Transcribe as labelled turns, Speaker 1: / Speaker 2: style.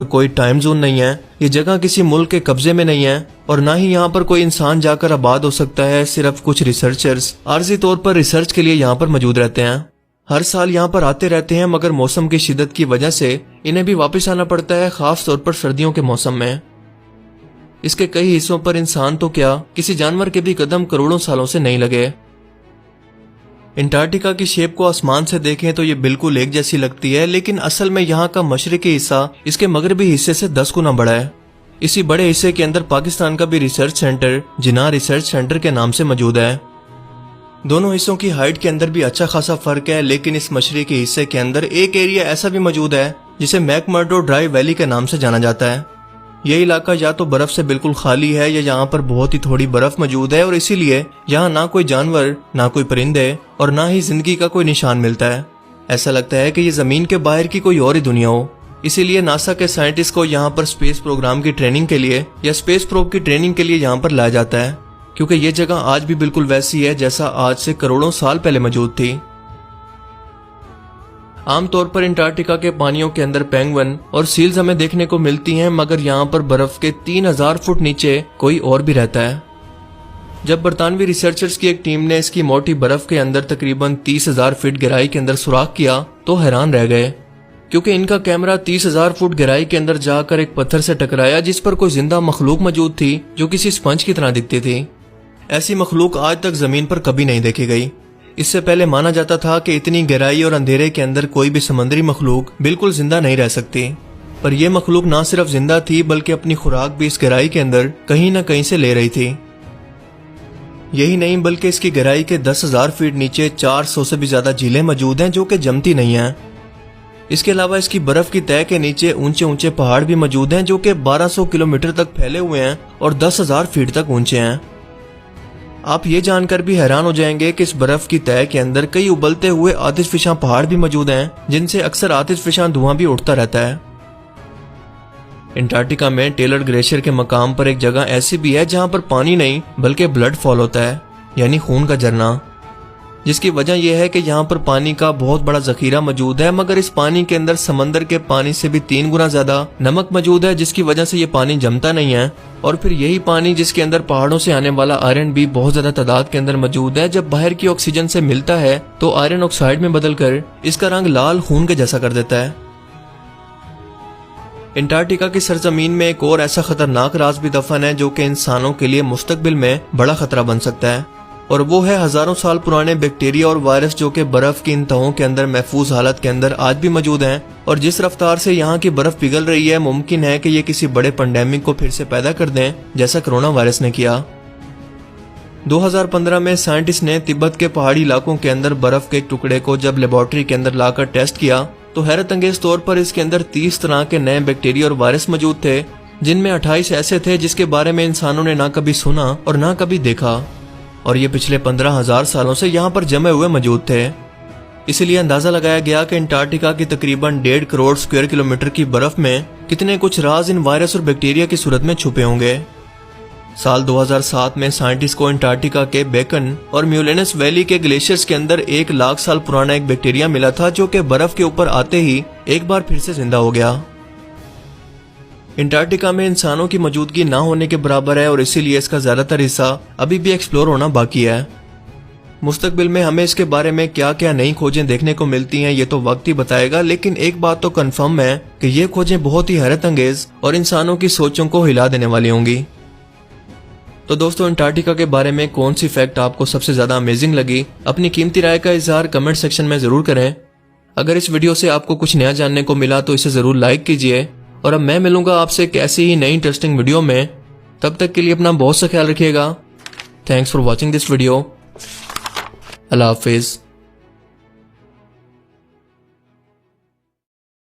Speaker 1: कोई time zone नहीं है, ये जगह किसी मुल्क के कब्जे में नहीं है और ना ही यहाँ पर कोई इंसान जाकर आबाद हो सकता है। सिर्फ कुछ रिसर्चर्स आर्जी तौर पर रिसर्च के लिए यहाँ पर मौजूद रहते हैं। हर साल यहाँ पर आते रहते हैं, मगर मौसम की शिद्दत की वजह से इन्हें भी वापस आना पड़ता है, खास तौर पर सर्दियों के मौसम में। इसके कई हिस्सों पर इंसान तो क्या, किसी जानवर के भी कदम करोड़ों सालों से नहीं लगे। अंटार्कटिका की शेप को आसमान से देखें तो ये बिल्कुल एक जैसी लगती है, लेकिन असल में यहाँ का मशरिकी हिस्सा इसके मगरबी हिस्से से 10 गुना बड़ा है। इसी बड़े हिस्से के अंदर पाकिस्तान का भी रिसर्च सेंटर जिन्ना रिसर्च सेंटर के नाम से मौजूद है। दोनों हिस्सों की हाइट के अंदर भी अच्छा खासा फर्क है, लेकिन इस मशरिकी हिस्से के अंदर एक एरिया ऐसा भी मौजूद है जिसे मैकमर्डो ड्राई वैली के नाम से जाना जाता है। यह इलाका या तो बर्फ से बिल्कुल खाली है या यहाँ पर बहुत ही थोड़ी बर्फ मौजूद है और इसीलिए यहाँ ना कोई जानवर, ना कोई परिंदे और ना ही जिंदगी का कोई निशान मिलता है। ऐसा लगता है कि ये जमीन के बाहर की कोई और ही दुनिया हो। इसीलिए नासा के साइंटिस्ट को यहाँ पर स्पेस प्रोग्राम की ट्रेनिंग के लिए या स्पेस प्रोब की ट्रेनिंग के लिए यहाँ पर लाया जाता है, क्योंकि ये जगह आज भी बिल्कुल वैसी है जैसा आज से करोड़ों साल पहले मौजूद थी। आमतौर पर अंटार्कटिका के पानियों के अंदर पेंगुइन और सील्स हमें देखने को मिलती हैं, मगर यहाँ पर बर्फ के 3000 फुट नीचे कोई और भी रहता है। जब बरतानवी रिसर्चर्स की एक टीम ने इसकी मोटी बर्फ के अंदर तकरीबन 30,000 फीट गहराई के अंदर सुराख किया तो हैरान रह गए, क्योंकि इनका कैमरा 30,000 फुट गहराई के अंदर जाकर एक पत्थर से टकराया जिस पर कोई जिंदा मखलूक मौजूद थी जो किसी स्पंज की तरह दिखती थी। ऐसी मखलूक आज तक जमीन पर कभी नहीं देखी गई। इससे पहले माना जाता था कि इतनी गहराई और अंधेरे के अंदर कोई भी समुद्री मखलूक बिल्कुल जिंदा नहीं रह सकती, पर यह मखलूक ना सिर्फ जिंदा थी बल्कि अपनी खुराक भी इस गहराई के अंदर कहीं न कहीं से ले रही थी। यही नहीं बल्कि इसकी गहराई के 10,000 फीट नीचे 400 से भी ज्यादा झीलें मौजूद हैं जो कि जमती नहीं हैं। इसके अलावा इसकी बर्फ की तह के नीचे ऊंचे ऊंचे पहाड़ भी मौजूद हैं जो कि 1200 किलोमीटर तक फैले हुए हैं और 10,000 फीट तक ऊंचे हैं। आप ये जानकर भी हैरान हो जाएंगे कि इस बर्फ की तह के अंदर कई उबलते हुए आतिशफिशां पहाड़ भी मौजूद हैं जिनसे अक्सर आतिशफिशां धुआं भी उठता रहता है। अंटार्कटिका में टेलर ग्लेशियर के मकाम पर एक जगह ऐसी भी है जहां पर पानी नहीं बल्कि ब्लड फॉल होता है, यानी खून का झरना, जिसकी वजह यह है कि यहाँ पर पानी का बहुत बड़ा जखीरा मौजूद है, मगर इस पानी के अंदर समंदर के पानी से भी 3 गुना ज्यादा नमक मौजूद है, जिसकी वजह से ये पानी जमता नहीं है। और फिर यही पानी जिसके अंदर पहाड़ों से आने वाला आयरन भी बहुत ज्यादा तादाद के अंदर मौजूद है, जब बाहर की ऑक्सीजन से मिलता है तो आयरन ऑक्साइड में बदलकर इसका रंग लाल खून के जैसा कर देता है। अंटार्कटिका की सरजमीन में एक और ऐसा खतरनाक राज भी दफन है जो कि इंसानों के लिए मुस्तकबिल में बड़ा खतरा बन सकता है, और वो है हजारों साल पुराने बैक्टीरिया और वायरस जो कि बर्फ की इन तहों के अंदर महफूज हालत के अंदर आज भी मौजूद हैं। और जिस रफ्तार से यहाँ की बर्फ पिघल रही है, मुमकिन है कि ये किसी बड़े पेंडेमिक को फिर से पैदा कर दें जैसा कोरोना वायरस ने किया। 2015 में साइंटिस्ट ने तिब्बत के पहाड़ी इलाकों के अंदर बर्फ के एक टुकड़े को जब लेबोरेटरी के अंदर लाकर टेस्ट किया तो हैरत अंगेज तौर पर इसके अंदर 30 तरह के नए बैक्टीरिया और वायरस मौजूद थे, जिनमें 28 ऐसे थे जिसके बारे में इंसानों ने ना कभी सुना और ना कभी देखा, और ये पिछले 15,000 सालों से यहाँ पर जमे हुए मौजूद थे। इसलिए अंदाजा लगाया गया कि अंटार्कटिका की तकरीबन 1.5 करोड़ स्क्वायर किलोमीटर की बर्फ में कितने कुछ राज इन वायरस और बैक्टीरिया की सूरत में छुपे होंगे। साल 2007 में साइंटिस्ट को अंटार्कटिका के बेकन और म्यूलेनस वैली के ग्लेशियर्स के अंदर 1 लाख साल पुराना एक बैक्टीरिया मिला था जो कि बर्फ के ऊपर आते ही एक बार फिर से जिंदा हो गया। अंटार्कटिका में इंसानों की मौजूदगी ना होने के बराबर है और इसीलिए इसका ज्यादातर हिस्सा अभी भी एक्सप्लोर होना बाकी है। मुस्तकबिल में हमें इसके बारे में क्या क्या नई खोजें देखने को मिलती हैं ये तो वक्त ही बताएगा, लेकिन एक बात तो कंफर्म है कि ये खोजें बहुत ही हैरत अंगेज और इंसानों की सोचों को हिला देने वाली होंगी। तो दोस्तों, अंटार्कटिका के बारे में कौन सी फैक्ट आपको सबसे ज्यादा अमेजिंग लगी? अपनी कीमती राय का इजहार कमेंट सेक्शन में जरूर करें। अगर इस वीडियो से आपको कुछ नया जानने को मिला तो इसे जरूर लाइक कीजिए, और अब मैं मिलूंगा आपसे एक ऐसी ही नई इंटरेस्टिंग वीडियो में। तब तक के लिए अपना बहुत सा ख्याल रखिएगा। Thanks for watching this video. Allah Hafiz.